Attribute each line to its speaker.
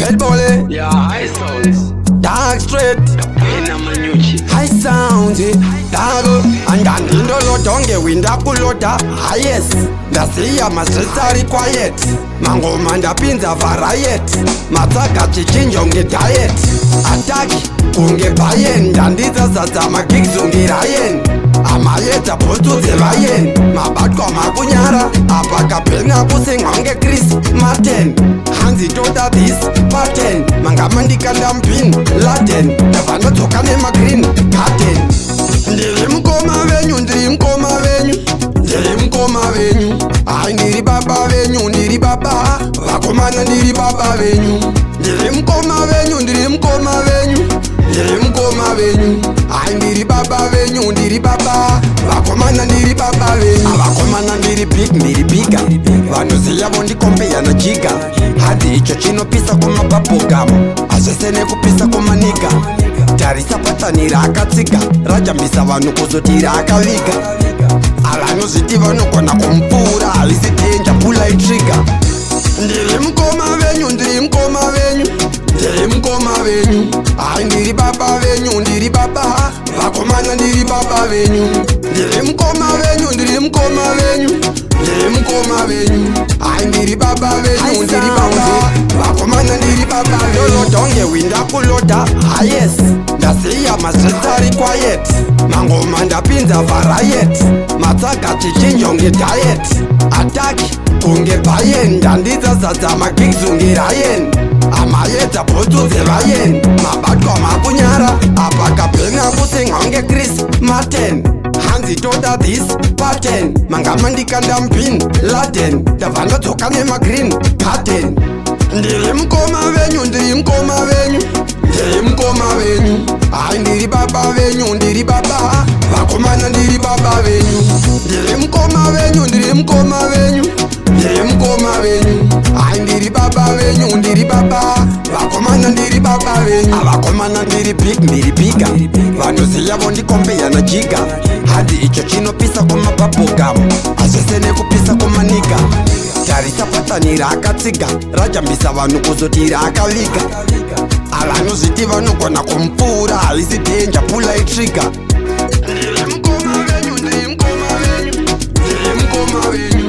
Speaker 1: Head Bole,
Speaker 2: Yeah, high sounds.
Speaker 1: Dark Straight,
Speaker 2: Kapena Manyuchi.
Speaker 1: High Sound, Dago, and Dandindo Lotonge, Winda Kulota, highest. Ndasiya ma-streets ari quiet, mangoma ndapinza variet, matsaka chichinjo nge diet, attack kunge bayen, ndandizazadza magigs unge rayen, amayedza bhotudze vayen, mabatwa makunyara, apa kapena kusengwa nge Chris Martin, hanzi toda this pattern, mangama ndikanda mpin Latin, ndabva ndodzoka nemagreen curtain, ndiri mukoma venyu, ndiri mukoma venyu, ndiri mukoma venyu, ai ndiri baba venyu, ndiri baba vakomana, ndiri baba venyu, ndiri mukoma venyu, ndiri mukoma venyu, ndiri mukoma venyu, ai ndiri baba venyu, ndiri baba vakomana, ndiri baba venyu, avakomana ndiri big, ndiri biga, vanoziya vondikombeya na jiga, hadhi icho chinopisa kumababhogamu, azvese nekupisa kumaniga, tarisa patani raakatsika, rajambisa vanhu kuzoti raakaviga, avanozviti vanogona kumupfuura, havisi dhenja pula itriga, ndiri mukoma venyu, ndiri mukoma venyu, ndiri mukoma venyu, ai ndiri baba venyu, ndiri baba vakomana, ndiri baba venyu, ndiri mukoma venyu, ndiri mukoma venyu, ndiri mukoma venyu, ai ndiri baba venyu, ndiri baba vakomana, ndiri baba venyu. Ndolodonge winda kulota highest, ndasiya ma-streets ari quiet, mangoma ndapinza variet, matsaka chichinjo nge diet, attack kunge bayen, ndandidzazadza magigs unge rayen, amayedza bhotudze vayen, mabatwa makunyara, apa kapena kusengwa nge Chris Martin, hanzi toda this pattern, mangama ndikanda mpin Latin, ndabva ndodzoka nemagreen curtain, ndiri mukoma venyu, ndiri mukoma venyu, ndiri mukoma venyu, ai ndiri baba venyu, ndiri baba vakomana, ndiri baba venyu, ndiri mukoma venyu, ndiri mukoma venyu, ndiri mukoma venyu, ai ndiri baba venyu, ndiri baba vakomana, ndiri baba venyu, avakomana ndiri big, ndiri biga, vanoziya vondikombeya na jiga, hadhi icho chinopisa kumababhogamu, azvese nekupisa kumaniga, tarisa patani raakatsiga, rajambisa vanhu kuzoti raakaviga, avanozviti vanogona kumupfuura, havisi dhenja pula itriga, ndiri mukoma venyu, ndiri mukoma venyu, ndiri mukoma venyu,